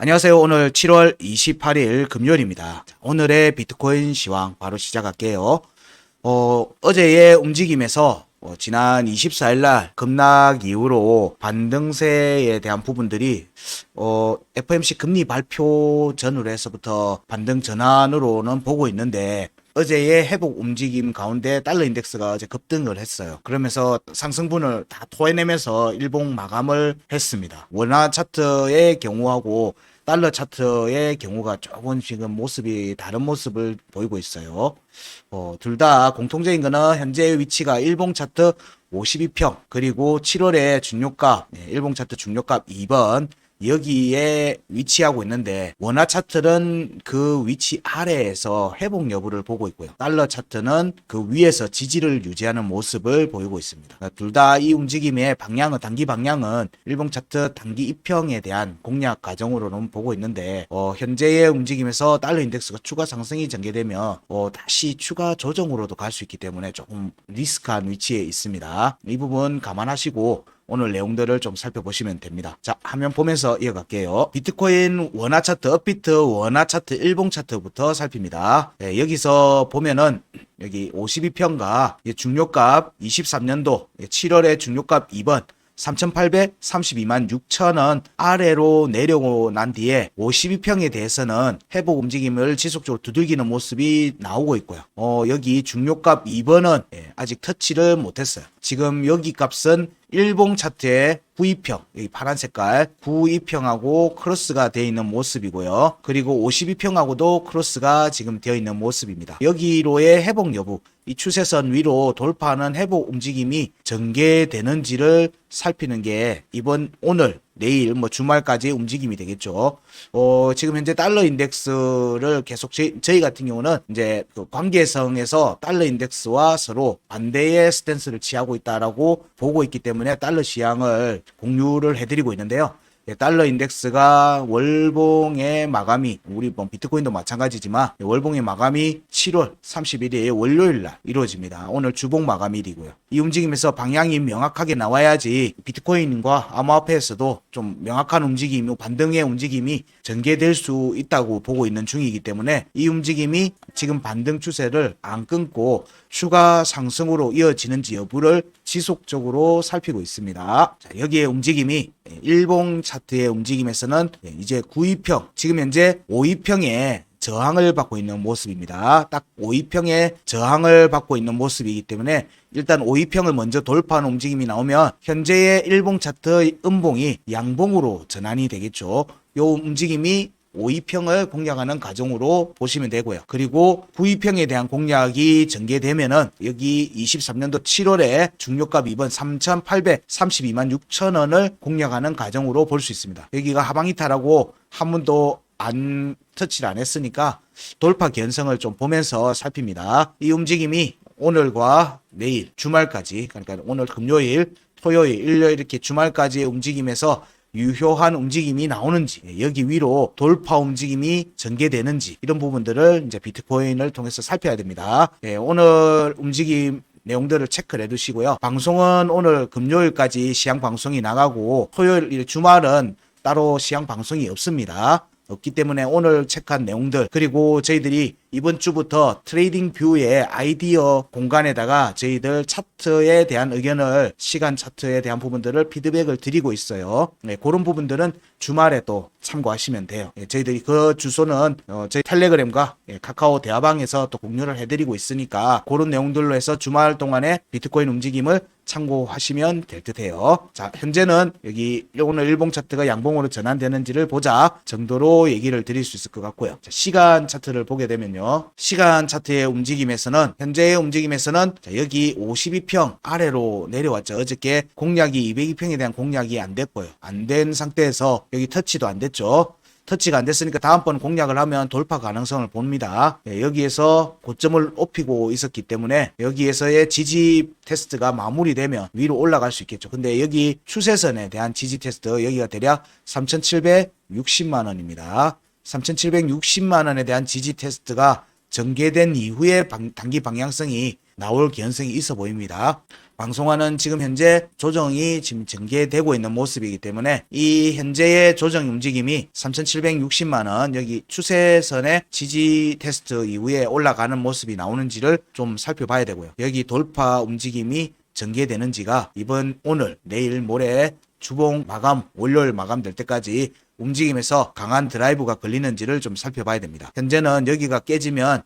안녕하세요. 오늘 7월 28일 금요일입니다. 오늘의 비트코인 시황 바로 시작할게요. 어제의 움직임에서 지난 24일 날 급락 이후로 반등세에 대한 부분들이 FOMC 금리 발표 전후로 해서부터 반등 전환으로는 보고 있는데, 어제의 회복 움직임 가운데 달러 인덱스가 어제 급등을 했어요. 그러면서 상승분을 다 토해내면서 일봉 마감을 했습니다. 원화 차트의 경우하고 달러 차트의 경우가 조금 지금 모습이 다른 모습을 보이고 있어요. 둘 다 공통적인 거는 현재 위치가 일봉 차트 52평, 그리고 7월에 중요값, 일봉 차트 중요값 2번, 여기에 위치하고 있는데, 원화 차트는 그 위치 아래에서 회복 여부를 보고 있고요. 달러 차트는 그 위에서 지지를 유지하는 모습을 보이고 있습니다. 둘 다 이 움직임의 방향은, 단기 방향은 일봉 차트 단기 2평에 대한 공략 과정으로는 보고 있는데, 현재의 움직임에서 달러 인덱스가 추가 상승이 전개되면 다시 추가 조정으로도 갈 수 있기 때문에 조금 리스크한 위치에 있습니다. 이 부분 감안하시고 오늘 내용들을 좀 살펴보시면 됩니다. 자, 화면 보면서 이어갈게요. 비트코인 원화 차트, 업비트 원화 차트, 일봉 차트부터 살핍니다. 여기서 보면은 여기 52평가 중요값 23년도 7월에 중요값 2번 3,832만 6천원 아래로 내려오고 난 뒤에 52평에 대해서는 회복 움직임을 지속적으로 두들기는 모습이 나오고 있고요. 여기 중요값 2번은 아직 터치를 못했어요. 지금 여기 값은 일봉 차트의 92평, 여기 파란 색깔 92평하고 크로스가 되어 있는 모습이고요. 그리고 52평하고도 크로스가 지금 되어 있는 모습입니다. 여기로의 회복 여부, 이 추세선 위로 돌파하는 회복 움직임이 전개되는지를 살피는 게 이번 오늘 내일 주말까지 움직임이 되겠죠. 지금 현재 달러 인덱스를 계속 저희 같은 경우는 이제 그 관계성에서 달러 인덱스와 서로 반대의 스탠스를 취하고 있다라고 보고 있기 때문에 달러 시향을 공유를 해드리고 있는데요. 달러 인덱스가 월봉의 마감이, 우리 비트코인도 마찬가지지만 월봉의 마감이 7월 31일 월요일 날 이루어집니다. 오늘 주봉 마감일이고요. 이 움직임에서 방향이 명확하게 나와야지 비트코인과 암호화폐에서도 좀 명확한 움직임, 반등의 움직임이 전개될 수 있다고 보고 있는 중이기 때문에 이 움직임이 지금 반등 추세를 안 끊고 추가 상승으로 이어지는지 여부를 지속적으로 살피고 있습니다. 자, 여기에 움직임이 일봉 차트의 움직임에서는 이제 92평, 지금 현재 52평에 저항을 받고 있는 모습입니다. 딱 52평에 저항을 받고 있는 모습이기 때문에 일단 52평을 먼저 돌파하는 움직임이 나오면 현재의 일봉 차트 음봉이 양봉으로 전환이 되겠죠. 이 움직임이 52평을 공략하는 과정으로 보시면 되고요. 그리고 92평에 대한 공략이 전개되면은 여기 23년도 7월에 중요값 2번 3,832만 6천원을 공략하는 과정으로 볼 수 있습니다. 여기가 하방 이탈하고 한 번도 안 터치를 안 했으니까 돌파 견성을 좀 보면서 살핍니다. 이 움직임이 오늘과 내일 주말까지, 그러니까 오늘 금요일, 토요일, 일요일 이렇게 주말까지의 움직임에서 유효한 움직임이 나오는지, 여기 위로 돌파 움직임이 전개되는지, 이런 부분들을 이제 비트코인을 통해서 살펴야 됩니다. 오늘 움직임 내용들을 체크를 해두시고요. 방송은 오늘 금요일까지 시향 방송이 나가고 토요일 주말은 따로 시향 방송이 없기 때문에 오늘 체크한 내용들, 그리고 저희들이 이번 주부터 트레이딩 뷰의 아이디어 공간에다가 저희들 차트에 대한 의견을, 시간 차트에 대한 부분들을 피드백을 드리고 있어요. 그런 부분들은 주말에 또 참고하시면 돼요. 저희들이 그 주소는 저희 텔레그램과 카카오 대화방에서 또 공유를 해드리고 있으니까 그런 내용들로 해서 주말 동안에 비트코인 움직임을 참고하시면 될 듯해요. 자, 현재는 여기 오늘 일봉 차트가 양봉으로 전환되는지를 보자 정도로 얘기를 드릴 수 있을 것 같고요. 자, 시간 차트를 보게 되면요, 시간 차트의 움직임에서는, 현재의 움직임에서는 여기 52평 아래로 내려왔죠. 어저께 공략이 202평에 대한 공략이 안 됐고요. 안 된 상태에서 여기 터치도 안 됐죠. 터치가 안 됐으니까 다음번 공략을 하면 돌파 가능성을 봅니다. 여기에서 고점을 높이고 있었기 때문에 여기에서의 지지 테스트가 마무리되면 위로 올라갈 수 있겠죠. 근데 여기 추세선에 대한 지지 테스트, 여기가 대략 3,760만 원입니다. 3,760만 원에 대한 지지 테스트가 전개된 이후에 단기 방향성이 나올 가능성이 있어 보입니다. 방송하는 지금 현재 조정이 지금 전개되고 있는 모습이기 때문에 이 현재의 조정 움직임이 3,760만원 여기 추세선의 지지 테스트 이후에 올라가는 모습이 나오는지를 좀 살펴봐야 되고요. 여기 돌파 움직임이 전개되는지가 이번 오늘 내일 모레 주봉 마감 월요일 마감될 때까지 움직임에서 강한 드라이브가 걸리는지를 좀 살펴봐야 됩니다. 현재는 여기가 깨지면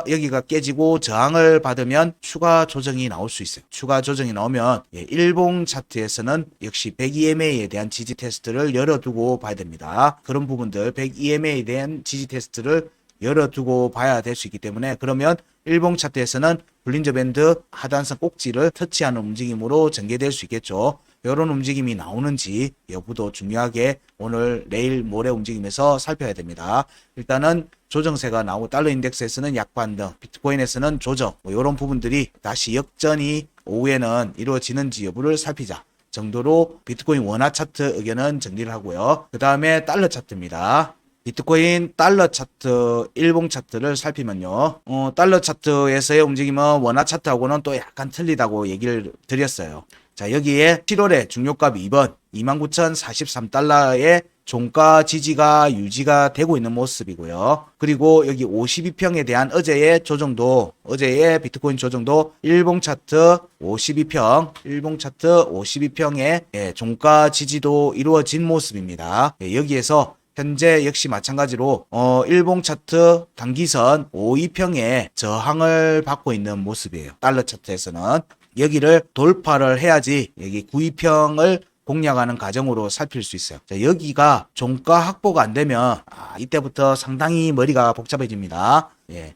여기가 깨지고 저항을 받으면 추가 조정이 나올 수 있어요. 추가 조정이 나오면 일봉 차트에서는 역시 100EMA에 대한 지지 테스트를 열어두고 봐야 됩니다. 그런 부분들 100EMA에 대한 지지 테스트를 열어두고 봐야 될 수 있기 때문에 그러면 일봉 차트에서는 볼린저 밴드 하단선 꼭지를 터치하는 움직임으로 전개될 수 있겠죠. 이런 움직임이 나오는지 여부도 중요하게 오늘 내일 모레 움직임에서 살펴야 됩니다. 일단은 조정세가 나오고 달러 인덱스에서는 약반등, 비트코인에서는 조정 이런 부분들이 다시 역전이 오후에는 이루어지는지 여부를 살피자 정도로 비트코인 원화 차트 의견은 정리를 하고요. 그 다음에 달러 차트입니다. 비트코인 달러 차트 일봉 차트를 살피면요. 달러 차트에서의 움직임은 원화 차트하고는 또 약간 틀리다고 얘기를 드렸어요. 자, 여기에 7월에 중요값 2번 29,043달러의 종가 지지가 유지가 되고 있는 모습이고요. 그리고 여기 52평에 대한 어제의 비트코인 조정도 일봉 차트 52평, 일봉 차트 52평의 종가 지지도 이루어진 모습입니다. 여기에서 현재 역시 마찬가지로 일봉 차트 단기선 52평에 저항을 받고 있는 모습이에요. 달러 차트에서는 여기를 돌파를 해야지 여기 92평을 공략하는 과정으로 살필 수 있어요. 자, 여기가 종가 확보가 안 되면 이때부터 상당히 머리가 복잡해집니다.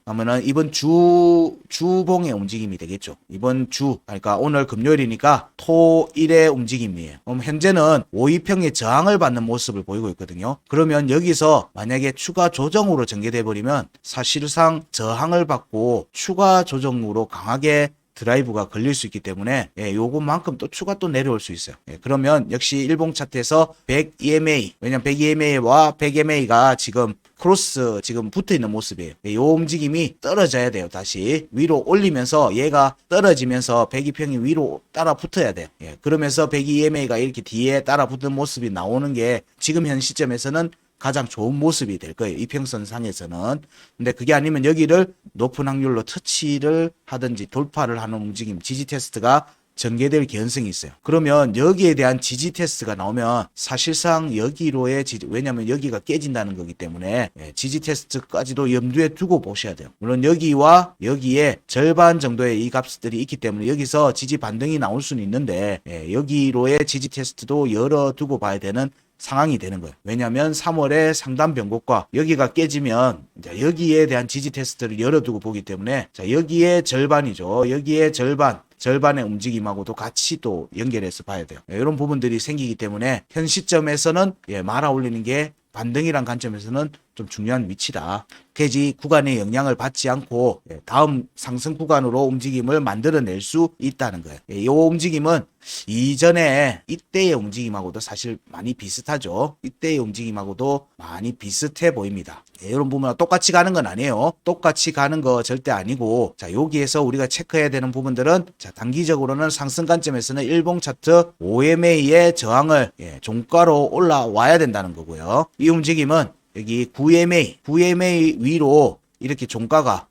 그러면은 이번 주봉의 움직임이 되겠죠. 이번 주 그러니까 오늘 금요일이니까 토일의 움직임이에요. 그럼 현재는 52평의 저항을 받는 모습을 보이고 있거든요. 그러면 여기서 만약에 추가 조정으로 전개돼 버리면 사실상 저항을 받고 추가 조정으로 강하게 드라이브가 걸릴 수 있기 때문에 요것만큼 또 추가 또 내려올 수 있어요. 그러면 역시 일봉 차트에서 100EMA 왜냐면 100EMA와 100MA가 지금 크로스 지금 붙어 있는 모습이에요. 요 움직임이 떨어져야 돼요. 다시 위로 올리면서 얘가 떨어지면서 102평이 위로 따라 붙어야 돼요. 그러면서 102EMA가 이렇게 뒤에 따라 붙는 모습이 나오는 게 지금 현 시점에서는 가장 좋은 모습이 될 거예요. 이평선상에서는. 근데 그게 아니면 여기를 높은 확률로 터치를 하든지 돌파를 하는 움직임, 지지 테스트가 전개될 가능성이 있어요. 그러면 여기에 대한 지지 테스트가 나오면 사실상 여기로의 지지, 왜냐면 여기가 깨진다는 거기 때문에 지지 테스트까지도 염두에 두고 보셔야 돼요. 물론 여기와 여기에 절반 정도의 이 값들이 있기 때문에 여기서 지지 반등이 나올 수는 있는데 여기로의 지지 테스트도 열어두고 봐야 되는 상황이 되는 거예요. 왜냐하면 3월에 상단 변곡과 여기가 깨지면 여기에 대한 지지 테스트를 열어두고 보기 때문에 여기에 절반이죠. 여기에 절반의 움직임하고도 같이 또 연결해서 봐야 돼요. 이런 부분들이 생기기 때문에 현 시점에서는 말아 올리는 게 반등이란 관점에서는 좀 중요한 위치다. 그래야지 구간의 영향을 받지 않고 다음 상승 구간으로 움직임을 만들어낼 수 있다는 거예요. 이 움직임은 이전에 이때의 움직임하고도 사실 많이 비슷하죠. 이때의 움직임하고도 많이 비슷해 보입니다. 이런 부분은 똑같이 가는 건 아니에요. 똑같이 가는 거 절대 아니고 자 여기에서 우리가 체크해야 되는 부분들은 자 단기적으로는 상승 관점에서는 일봉 차트 5MA의 저항을 종가로 올라와야 된다는 거고요. 이 움직임은 여기 9MA 위로 이렇게 종가가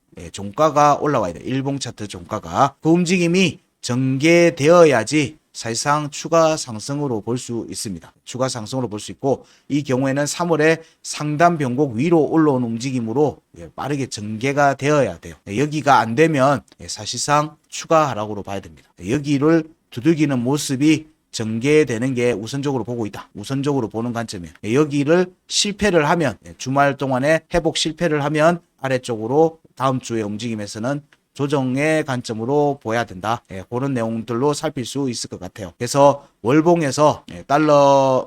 올라와야 돼요. 일봉 차트 종가가 그 움직임이 전개되어야지 사실상 추가 상승으로 볼 수 있습니다. 추가 상승으로 볼 수 있고 이 경우에는 3월에 상단 변곡 위로 올라온 움직임으로 빠르게 전개가 되어야 돼요. 여기가 안 되면 사실상 추가 하락으로 봐야 됩니다. 여기를 두들기는 모습이 전개되는 게 우선적으로 보고 있다. 우선적으로 보는 관점이에요. 여기를 실패를 하면 주말 동안에 회복 실패를 하면 아래쪽으로 다음 주의 움직임에서는 조정의 관점으로 보여야 된다. 그런 내용들로 살필 수 있을 것 같아요. 그래서 월봉에서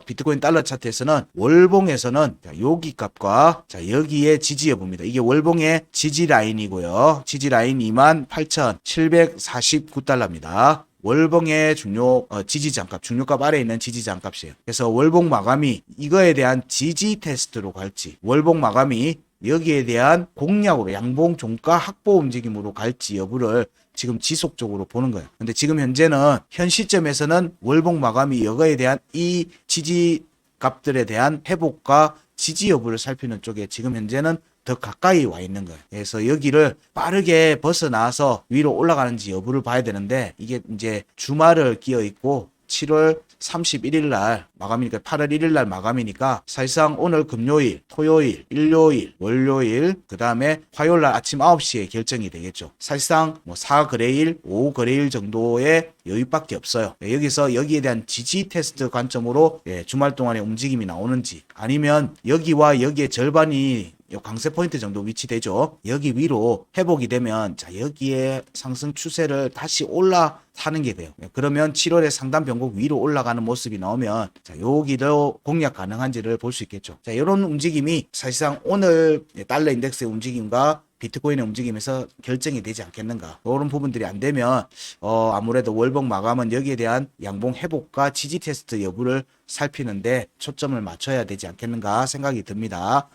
비트코인 달러 차트에서는 월봉에서는 여기 값과 여기에 지지 여부입니다. 이게 월봉의 지지 라인이고요. 지지 라인 28,749달러입니다. 월봉의 지지장값, 중요값 아래에 있는 지지장값이에요. 그래서 월봉 마감이 이거에 대한 지지 테스트로 갈지, 월봉 마감이 여기에 대한 공략으로 양봉 종가 확보 움직임으로 갈지 여부를 지금 지속적으로 보는 거예요. 근데 지금 현재는 현 시점에서는 월봉 마감이 이거에 대한 이 지지 값들에 대한 회복과 지지 여부를 살피는 쪽에 지금 현재는 더 가까이 와 있는 거예요. 그래서 여기를 빠르게 벗어나서 위로 올라가는지 여부를 봐야 되는데 이게 이제 주말을 끼어 있고 7월 31일 날 마감이니까 8월 1일 날 마감이니까 사실상 오늘 금요일, 토요일, 일요일, 월요일, 그 다음에 화요일 날 아침 9시에 결정이 되겠죠. 사실상 뭐 4거래일, 5거래일 정도의 여유밖에 없어요. 여기서 여기에 대한 지지 테스트 관점으로 주말 동안의 움직임이 나오는지 아니면 여기와 여기의 절반이 요 강세 포인트 정도 위치되죠. 여기 위로 회복이 되면 자 여기에 상승 추세를 다시 올라타는 게 돼요. 그러면 7월에 상단 변곡 위로 올라가는 모습이 나오면 자 여기도 공략 가능한지를 볼 수 있겠죠. 자 이런 움직임이 사실상 오늘 달러 인덱스의 움직임과 비트코인의 움직임에서 결정이 되지 않겠는가. 이런 부분들이 안 되면 아무래도 월봉 마감은 여기에 대한 양봉 회복과 지지 테스트 여부를 살피는데 초점을 맞춰야 되지 않겠는가 생각이 듭니다.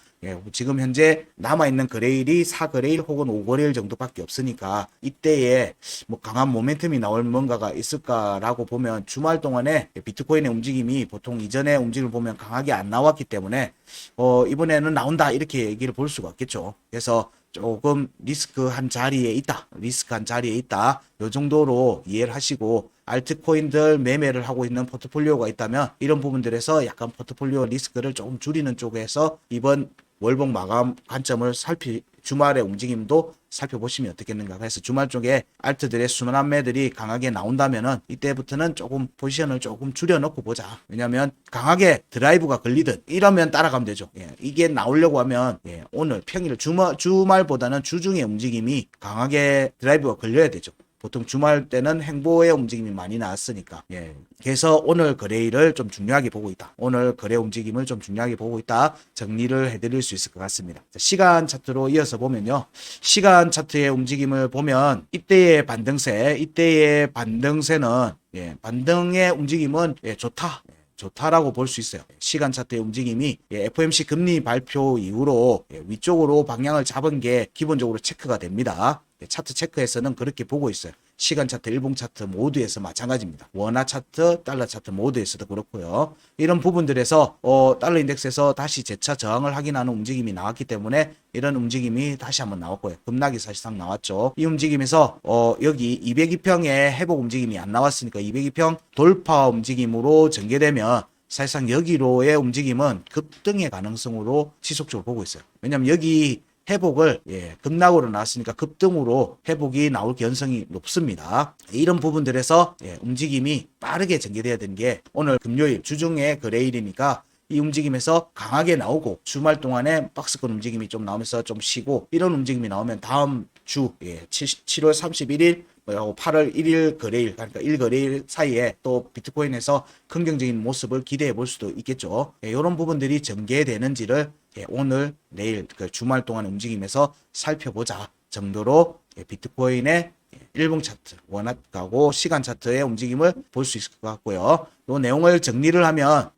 지금 현재 남아있는 거래일이 4거래일 혹은 5거래일 정도밖에 없으니까 이때에 뭐 강한 모멘텀이 나올 뭔가가 있을까라고 보면 주말 동안에 비트코인의 움직임이 보통 이전의 움직임을 보면 강하게 안 나왔기 때문에 이번에는 나온다 이렇게 얘기를 볼 수가 없겠죠. 그래서 조금 리스크한 자리에 있다. 요 정도로 이해를 하시고 알트코인들 매매를 하고 있는 포트폴리오가 있다면 이런 부분들에서 약간 포트폴리오 리스크를 조금 줄이는 쪽에서 이번 월봉 마감 관점을 주말의 움직임도 살펴보시면 어떻겠는가. 그래서 주말 쪽에 알트들의 순환매들이 강하게 나온다면은 이때부터는 조금 포지션을 조금 줄여놓고 보자. 왜냐면 강하게 드라이브가 걸리든 이러면 따라가면 되죠. 이게 나오려고 하면 오늘 평일 주말보다는 주중의 움직임이 강하게 드라이브가 걸려야 되죠. 보통 주말 때는 행보의 움직임이 많이 나왔으니까. 그래서 오늘 거래일을 좀 중요하게 보고 있다. 오늘 거래 움직임을 좀 중요하게 보고 있다. 정리를 해드릴 수 있을 것 같습니다. 시간 차트로 이어서 보면요. 시간 차트의 움직임을 보면 이때의 반등세는 반등의 움직임은 좋다라고 볼 수 있어요. 시간 차트의 움직임이 FOMC 금리 발표 이후로 위쪽으로 방향을 잡은 게 기본적으로 체크가 됩니다. 차트 체크에서는 그렇게 보고 있어요. 시간 차트, 일봉 차트 모두에서 마찬가지입니다. 원화 차트, 달러 차트 모두에서도 그렇고요. 이런 부분들에서 달러 인덱스에서 다시 재차 저항을 확인하는 움직임이 나왔기 때문에 이런 움직임이 다시 한번 나왔고요. 급락이 사실상 나왔죠. 이 움직임에서 여기 202평의 회복 움직임이 안 나왔으니까 202평 돌파 움직임으로 전개되면 사실상 여기로의 움직임은 급등의 가능성으로 지속적으로 보고 있어요. 왜냐하면 여기 회복을 급락으로 나왔으니까 급등으로 회복이 나올 가능성이 높습니다. 이런 부분들에서 움직임이 빠르게 전개돼야 되는 게 오늘 금요일 주중에 거래일이니까 이 움직임에서 강하게 나오고 주말 동안에 박스권 움직임이 좀 나오면서 좀 쉬고 이런 움직임이 나오면 다음 주 7월 31일 8월 1일 거래일, 그러니까 1거래일 사이에 또 비트코인에서 긍정적인 모습을 기대해 볼 수도 있겠죠. 이런 부분들이 전개되는지를 오늘 내일 그 주말 동안 움직임에서 살펴보자 정도로 비트코인의 일봉 차트, 원화가고 시간 차트의 움직임을 볼 수 있을 것 같고요. 이 내용을 정리를 하면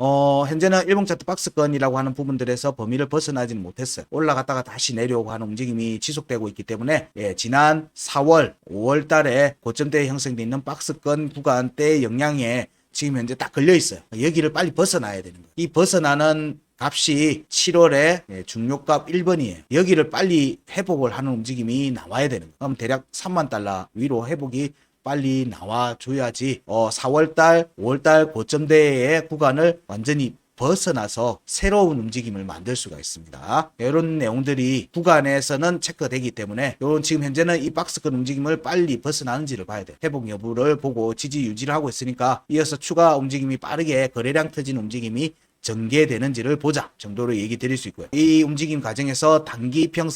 현재는 일봉 차트 박스권이라고 하는 부분들에서 범위를 벗어나지는 못했어요. 올라갔다가 다시 내려오고 하는 움직임이 지속되고 있기 때문에 지난 4월, 5월 달에 고점대에 형성되어 있는 박스권 구간대의 영향에 지금 현재 딱 걸려 있어요. 여기를 빨리 벗어나야 되는 거예요. 이 벗어나는 값이 7월에 중요값 1번이에요. 여기를 빨리 회복을 하는 움직임이 나와야 되는 거예요. 그럼 대략 3만 달러 위로 회복이 빨리 나와줘야지 4월달, 5월달 고점대의 구간을 완전히 벗어나서 새로운 움직임을 만들 수가 있습니다. 이런 내용들이 구간에서는 체크되기 때문에 이런 지금 현재는 이 박스권 움직임을 빨리 벗어나는지를 봐야 돼. 회복 여부를 보고 지지 유지를 하고 있으니까 이어서 추가 움직임이 빠르게 거래량 터진 움직임이 전개되는지를 보자 정도로 얘기 드릴 수 있고요. 이 움직임 과정에서 단기평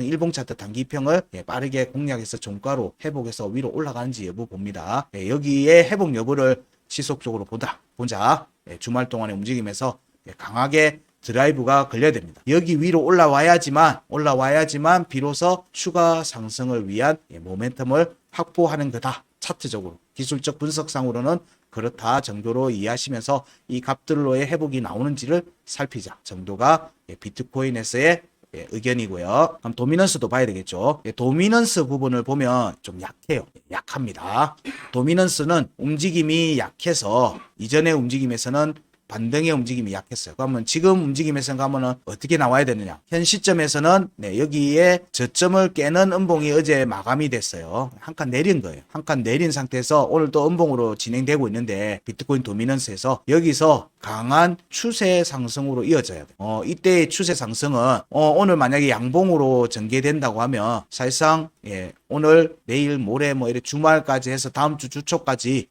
일봉 차트 단기평을 빠르게 공략해서 종가로 회복해서 위로 올라가는지 여부 봅니다. 여기에 회복 여부를 지속적으로 보자. 주말 동안의 움직임에서 강하게 드라이브가 걸려야 됩니다. 여기 위로 올라와야지만 비로소 추가 상승을 위한 모멘텀을 확보하는 거다. 차트적으로 기술적 분석상으로는 그렇다 정도로 이해하시면서 이 값들로의 회복이 나오는지를 살피자 정도가 비트코인에서의 의견이고요. 그럼 도미넌스도 봐야 되겠죠. 도미넌스 부분을 보면 좀 약해요. 약합니다. 도미넌스는 움직임이 약해서 이전의 움직임에서는 반등의 움직임이 약했어요. 그러면 지금 움직임에서 가면은 어떻게 나와야 되느냐? 현 시점에서는 여기에 저점을 깨는 음봉이 어제 마감이 됐어요. 한 칸 내린 거예요. 한 칸 내린 상태에서 오늘 또 음봉으로 진행되고 있는데 비트코인 도미넌스에서 여기서 강한 추세 상승으로 이어져야 돼요. 이때의 추세 상승은 오늘 만약에 양봉으로 전개된다고 하면 사실상 오늘 내일 모레 뭐 이렇게 주말까지 해서 다음 주 주초까지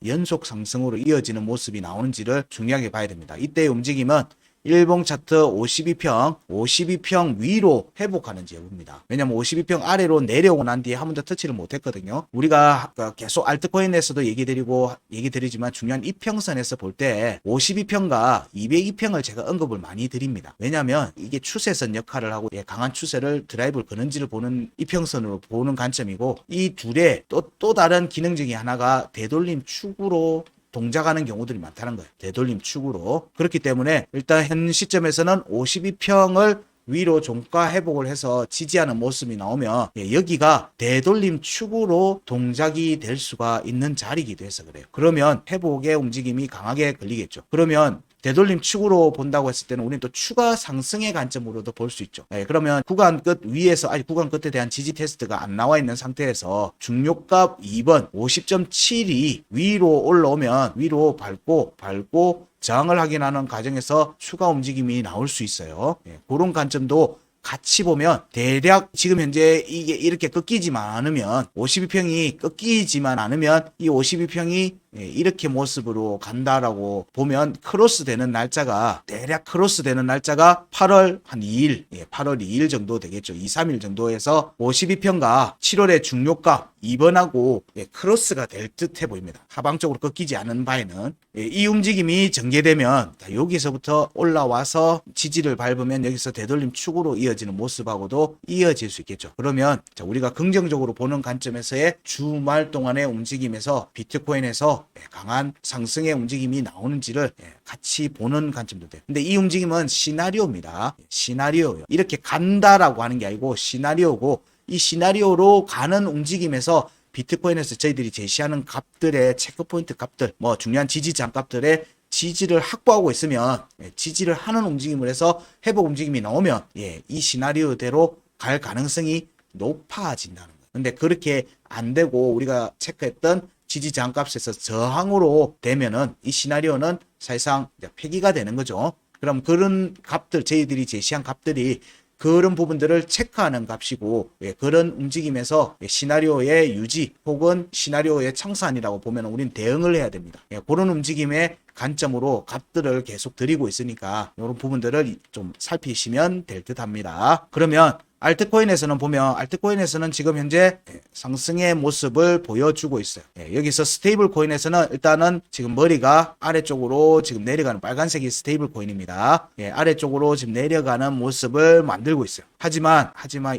연속 상승으로 이어지는 모습이 나오는지를 중요하게 봐야 됩니다. 이때의 움직임은 일봉 차트 52평 위로 회복하는지 여부입니다. 왜냐면 52평 아래로 내려오고 난 뒤에 한 번도 터치를 못했거든요. 우리가 계속 알트코인에서도 얘기 드리지만 중요한 이평선에서 볼 때 52평과 202평을 제가 언급을 많이 드립니다. 왜냐면 이게 추세선 역할을 하고 강한 추세를 드라이브를 거는지를 보는 이평선으로 보는 관점이고, 이 둘의 또 다른 기능 중에 하나가 되돌림 축으로 동작하는 경우들이 많다는 거예요. 되돌림 축으로. 그렇기 때문에 일단 현 시점에서는 52평을 위로 종가 회복을 해서 지지하는 모습이 나오면 여기가 되돌림 축으로 동작이 될 수가 있는 자리이기도 해서 그래요. 그러면 회복의 움직임이 강하게 걸리겠죠. 그러면 되돌림 축으로 본다고 했을 때는 우리는 또 추가 상승의 관점으로도 볼 수 있죠. 그러면 구간 끝 위에서 아직 구간 끝에 대한 지지 테스트가 안 나와 있는 상태에서 중요값 2번 50.7이 위로 올라오면 위로 밟고 저항을 확인하는 과정에서 추가 움직임이 나올 수 있어요. 그런 관점도 같이 보면 대략 지금 현재 이게 이렇게 꺾이지만 않으면 52평이 꺾이지만 않으면 이 52평이 이렇게 모습으로 간다라고 보면 크로스 되는 날짜가 대략 크로스 되는 날짜가 8월 한 2일 8월 2일 정도 되겠죠. 2, 3일 정도에서 52평과 7월의 중요가 2번하고 크로스가 될 듯해 보입니다. 하방적으로 꺾이지 않은 바에는 이 움직임이 전개되면 여기서부터 올라와서 지지를 밟으면 여기서 되돌림 축으로 이어지는 모습하고도 이어질 수 있겠죠. 그러면 우리가 긍정적으로 보는 관점에서의 주말 동안의 움직임에서 비트코인에서 강한 상승의 움직임이 나오는지를 같이 보는 관점도 돼요. 근데 이 움직임은 시나리오입니다. 시나리오예요. 이렇게 간다라고 하는 게 아니고 시나리오고, 이 시나리오로 가는 움직임에서 비트코인에서 저희들이 제시하는 값들의 체크포인트 값들, 뭐 중요한 지지 장값들의 지지를 확보하고 있으면 지지를 하는 움직임을 해서 회복 움직임이 나오면 이 시나리오대로 갈 가능성이 높아진다는 거예요. 근데 그렇게 안 되고 우리가 체크했던 지지 저항값에서 저항으로 되면은 이 시나리오는 사실상 폐기가 되는 거죠. 그럼 그런 값들, 저희들이 제시한 값들이 그런 부분들을 체크하는 값이고, 그런 움직임에서 시나리오의 유지 혹은 시나리오의 청산이라고 보면 우리는 대응을 해야 됩니다. 그런 움직임의 관점으로 값들을 계속 드리고 있으니까 이런 부분들을 좀 살피시면 될 듯 합니다. 그러면 알트코인에서는 지금 현재 상승의 모습을 보여주고 있어요. 여기서 스테이블 코인에서는 일단은 지금 머리가 아래쪽으로 지금 내려가는 빨간색이 스테이블 코인입니다. 아래쪽으로 지금 내려가는 모습을 만들고 있어요. 하지만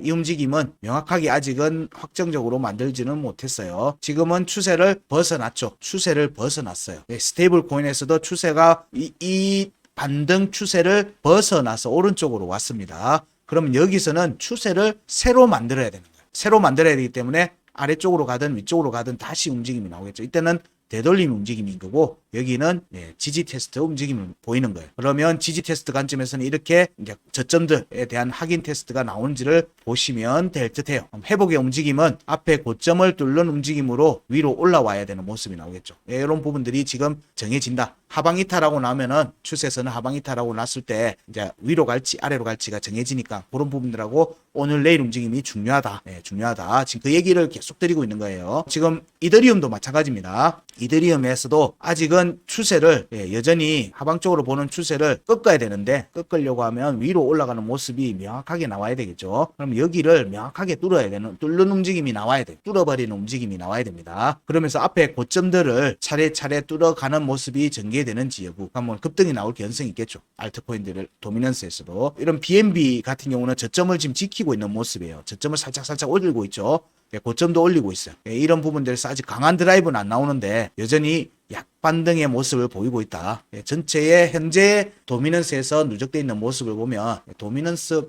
이 움직임은 명확하게 아직은 확정적으로 만들지는 못했어요. 지금은 추세를 벗어났죠. 추세를 벗어났어요. 스테이블 코인에서도 추세가 이 반등 추세를 벗어나서 오른쪽으로 왔습니다. 그럼 여기서는 추세를 새로 만들어야 되는 거예요. 새로 만들어야 되기 때문에 아래쪽으로 가든 위쪽으로 가든 다시 움직임이 나오겠죠. 이때는 되돌림 움직임인 거고, 여기는 지지 테스트 움직임을 보이는 거예요. 그러면 지지 테스트 관점에서는 이렇게 이제 저점들에 대한 확인 테스트가 나오는지를 보시면 될 듯해요. 회복의 움직임은 앞에 고점을 뚫는 움직임으로 위로 올라와야 되는 모습이 나오겠죠. 이런 부분들이 지금 정해진다. 하방 이탈하고 나면은 추세선은 하방 이탈하고 났을 때 이제 위로 갈지 아래로 갈지가 정해지니까 그런 부분들하고 오늘 내일 움직임이 중요하다. 중요하다. 지금 그 얘기를 계속 드리고 있는 거예요. 지금 이더리움도 마찬가지입니다. 이더리움에서도 아직은 추세를 여전히 하방적으로 보는 추세를 꺾어야 되는데, 꺾으려고 하면 위로 올라가는 모습이 명확하게 나와야 되겠죠. 그럼 여기를 명확하게 뚫는 움직임이 나와야 돼요. 뚫어버리는 움직임이 나와야 됩니다. 그러면서 앞에 고점들을 차례차례 뚫어가는 모습이 전개되는지 여부, 한번 급등이 나올 가능성이 있겠죠. 알트코인들을 도미넌스에서도 이런 BNB 같은 경우는 저점을 지금 지키고 있는 모습이에요. 저점을 살짝 올리고 있죠. 고점도 올리고 있어요. 이런 부분들에서 아직 강한 드라이브는 안 나오는데 여전히 약반등의 모습을 보이고 있다. 전체의 현재 도미넌스에서 누적되어 있는 모습을 보면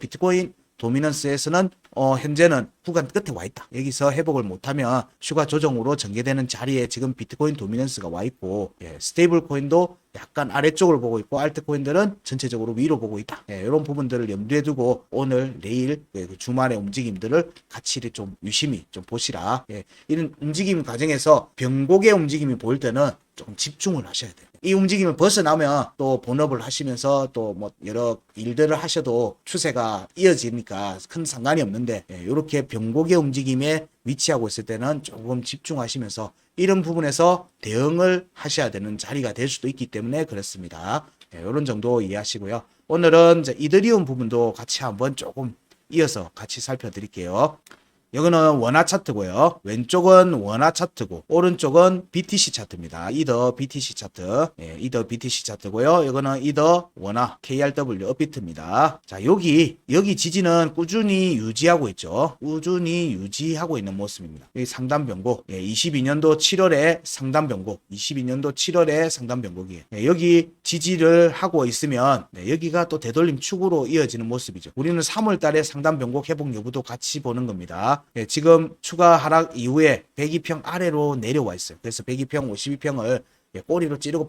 비트코인 도미넌스에서는 현재는 구간 끝에 와 있다. 여기서 회복을 못하면 추가 조정으로 전개되는 자리에 지금 비트코인 도미넌스가 와 있고, 스테이블 코인도 약간 아래쪽을 보고 있고, 알트 코인들은 전체적으로 위로 보고 있다. 이런 부분들을 염두에 두고 오늘 내일 주말의 움직임들을 같이 좀 유심히 좀 보시라. 이런 움직임 과정에서 변곡의 움직임이 보일 때는 조금 집중을 하셔야 돼요. 이 움직임을 벗어나면 또 본업을 하시면서 또 뭐 여러 일들을 하셔도 추세가 이어지니까 큰 상관이 없는데, 이렇게 변곡의 움직임에 위치하고 있을 때는 조금 집중하시면서 이런 부분에서 대응을 하셔야 되는 자리가 될 수도 있기 때문에 그렇습니다. 이런 정도 이해하시고요. 오늘은 이제 이더리움 부분도 같이 한번 조금 이어서 같이 살펴드릴게요. 여기는 원화 차트고요. 왼쪽은 원화 차트고 오른쪽은 BTC 차트입니다. 이더 BTC 차트. 이더 BTC 차트고요. 이거는 이더 원화 KRW 업비트입니다. 자, 여기 지지는 꾸준히 유지하고 있죠. 꾸준히 유지하고 있는 모습입니다. 여기 상단 변곡. 22년도 7월에 상단 변곡. 22년도 7월에 상단 변곡이에요. 여기 지지를 하고 있으면 여기가 또 되돌림 축으로 이어지는 모습이죠. 우리는 3월 달에 상단 변곡 회복 여부도 같이 보는 겁니다. 지금 추가 하락 이후에 102평 아래로 내려와 있어요. 그래서 102평, 52평을 꼬리로 찌르고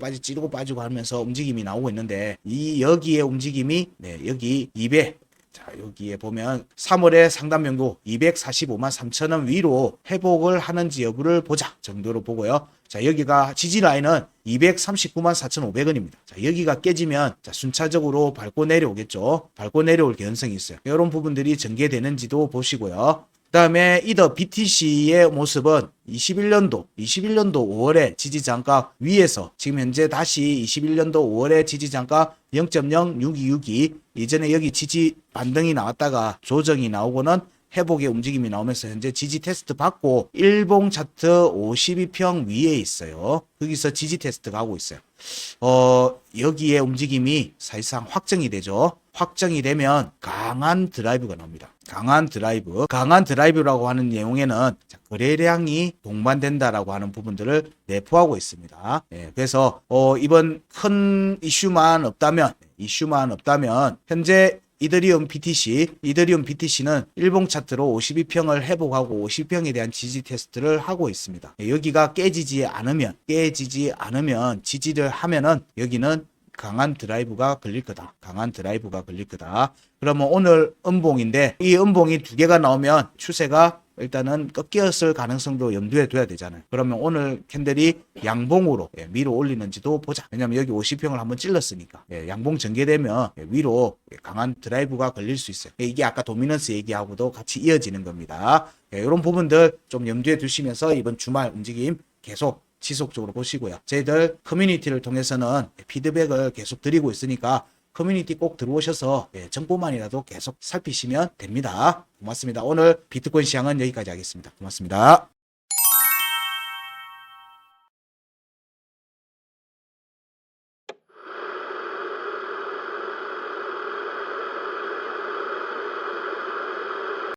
빠지고 하면서 움직임이 나오고 있는데, 여기에 움직임이 여기 200, 자, 여기에 보면 3월에 상단 변곡 245만 3천원 위로 회복을 하는지 여부를 보자 정도로 보고요. 자, 여기가 지지 라인은 239만 4,500원입니다. 자, 여기가 깨지면 순차적으로 밟고 내려오겠죠. 밟고 내려올 개연성이 있어요. 이런 부분들이 전개되는지도 보시고요. 그 다음에 이더 BTC의 모습은 21년도 5월에 지지장가 위에서 지금 현재 다시 21년도 5월에 지지장가 0.06262, 이전에 여기 지지 반등이 나왔다가 조정이 나오고는 회복의 움직임이 나오면서 현재 지지 테스트 받고 일봉 차트 52평 위에 있어요. 거기서 지지 테스트 가고 있어요. 여기에 움직임이 사실상 확정이 되죠. 확정이 되면 강한 드라이브가 나옵니다. 강한 드라이브라고 하는 내용에는 거래량이 동반된다라고 하는 부분들을 내포하고 있습니다. 그래서 이번 큰 이슈만 없다면 현재 이더리움 BTC는 일봉 차트로 52평을 회복하고 50평에 대한 지지 테스트를 하고 있습니다. 여기가 깨지지 않으면 지지를 하면은 여기는 강한 드라이브가 걸릴 거다. 그러면 오늘 음봉인데, 이 음봉이 두 개가 나오면 추세가 일단은 꺾였을 가능성도 염두에 둬야 되잖아요. 그러면 오늘 캔들이 양봉으로 밀어 올리는지도 보자. 왜냐면 여기 50평을 한번 찔렀으니까 양봉 전개되면 위로 강한 드라이브가 걸릴 수 있어요. 이게 아까 도미넌스 얘기하고도 같이 이어지는 겁니다. 이런 부분들 좀 염두에 두시면서 이번 주말 움직임 계속 지속적으로 보시고요. 저희들 커뮤니티를 통해서는 피드백을 계속 드리고 있으니까 커뮤니티 꼭 들어오셔서 정보만이라도 계속 살피시면 됩니다. 고맙습니다. 오늘 비트코인 시황은 여기까지 하겠습니다. 고맙습니다.